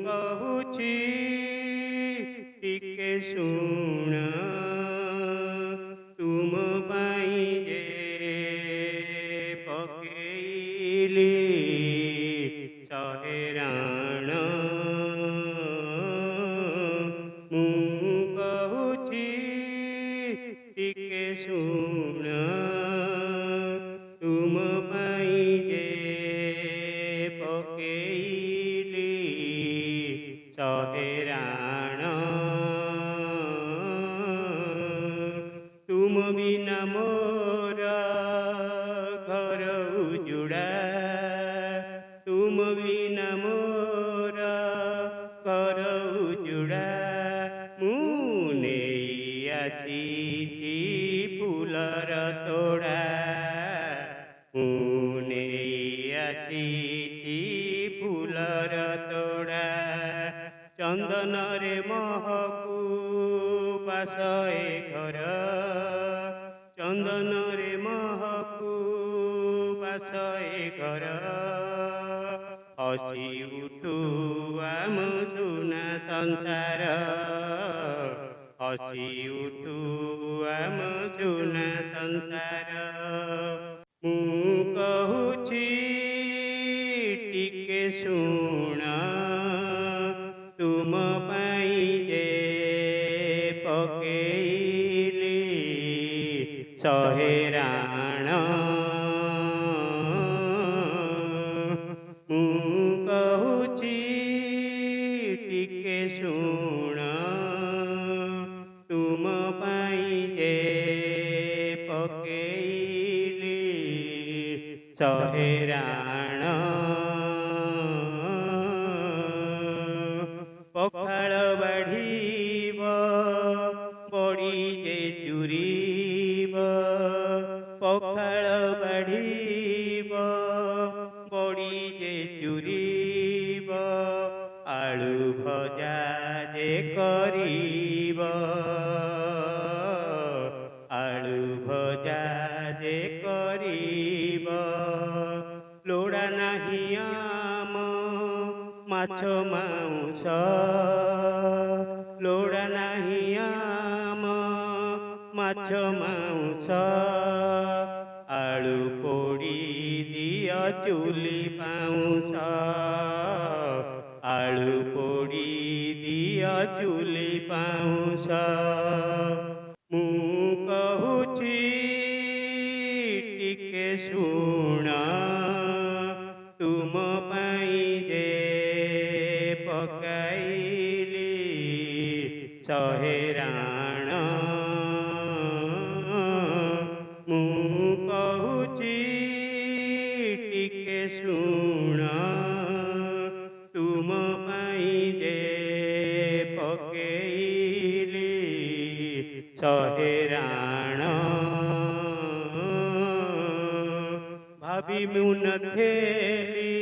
କହୁଛି ଟିକେ ଶୁଣ ତୁମ ପାଇଁ ଯେ ପକେଇଲି ଶହେ ରାଣ। ମୁଁ କହୁଛି ଟିକେ ଶୁଣ ତୁମ ପାଇଁ ଯେ ପକେଇଲି ଶହେ ରାଣ। ତୁମ ବିନା ମୋର ଘର ଉଜୁଡ଼ା, ତୁମ ବିନା ମୋର ଘର ଉଜୁଡ଼ା। ମୁଁ ନେଇ ଆସିଛି ଫୁଲର ତୋଡ଼ା, ମୁଁ ନେଇ ଆସିଛି ଫୁଲର ତୋଡ଼ା। ଚନ୍ଦନରେ ମହକୁ ବାସ ଏ ଘର, ଚନ୍ଦନରେ ମହକୁ ବାସ ଏ ଘର। ହସି ଉଠୁ ଆମ ସୁନା ସଂସାର, ହସି ଉଠୁ ଆମ ସୁନା ସଂସାର। ମୁଁ କହୁଛି ଟିକେ ଶୁଣ ତୁମ ପାଇଁ ଯେ ପକେଇଲି ଶହେ ରାଣ। ମୁଁ କହୁଛି ଟିକେ ଶୁଣ ତୁମ ପାଇଁ ଯେ ପକେଇଲି ଶହେ ରାଣ। ପଖାଳ ବାଢ଼ିବ ବଡ଼ି ଯେ ଚୁରିବ, ପଖାଳ ବାଢ଼ିବ ବଡ଼ି ଯେ ଚୁରିବ। ଆଳୁ ଭଜା ଯେ କରିବ, ଆଳୁ ଭଜା ଯେ କରିବ। ଲୋଡ଼ା ନାହିଁ ଆମ ମାଛ ମାଉଁସ, ଲୋଡ଼ା ନାହିଁ ଆମ ମାଛ ମାଉଁସ। ଆଳୁ ପୋଡ଼ି ଦିଅ ଚୁଲି ପାଉଁଶ, ଆଳୁ ପୋଡ଼ି ଦିଅ ଚୁଲି ପାଉଁଶ। ମୁଁ କହୁଛି ଟିକେ ଶୁଣ ତୁମ ପାଇଁ ଯେ ପକାଇଲି ଶହେ ରାଣ। ମୁଁ କହୁଛି ଟିକେ ଶୁଣ ତୁମ ପାଇଁ ଯେ ପକେଇଲି ଶହେ ରାଣ। ଭାବି ମୁଁ ନଥିଲି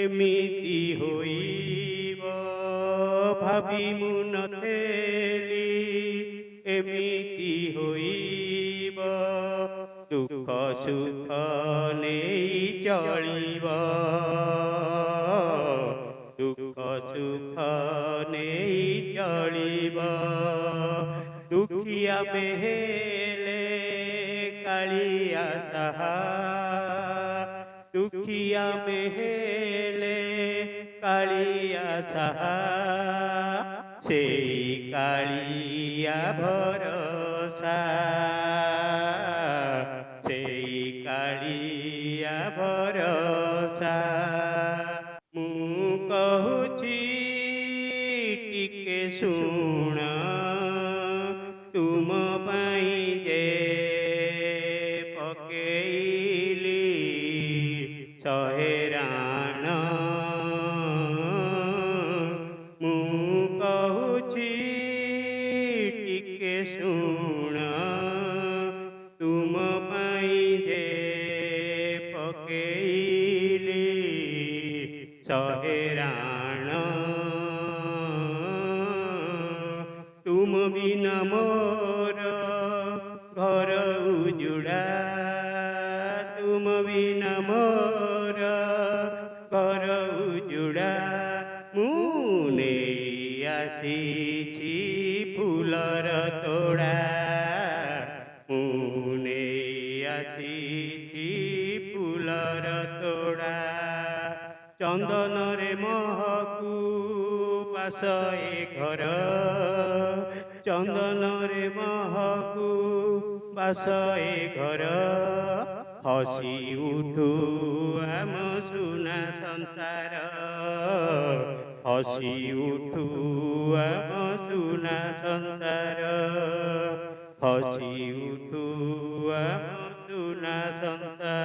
ଏମିତି ହୋଇବ, ଭାବି ମୁଁ ନଥିଲି ଏମିତି ହୋଇବ। ଦୁଃଖ ସୁଖ ନେଇ ଚଳିବ, ଦୁଃଖ ସୁଖ ନେଇ ଚଳିବ। ଦୁଃଖିଆ ହେଲେ କାଳିଆ ସାହା, ଦୁଃଖିଆ ହେଲେ କାଳିଆ ସାହା। ସେଇ କାଳିଆ ଭରସା, ସେଇ କାଳିଆ ଭରସା। ମୁଁ କହୁଛି ଟିକେ ଶୁଣ ତୁମ ପାଇଁ ଯେ ପକେଇଲି ଶହେ ରାଣ। ମୁଁ କହୁଛି ଟିକେ ଶୁଣ ଚନ୍ଦନରେ ମହକୁ ବାସ ଏ ଘର, ଚନ୍ଦନରେ ମହକୁ ବାସ ଏ ଘର। ହସି ଉଠୁ ଆମ ସୁନା ସଂସାର, ହସି ଉଠୁ ଆମ ସୁନା ସଂସାର, ହସି ଉଠୁ ଆମ ସୁନା ସଂସାର।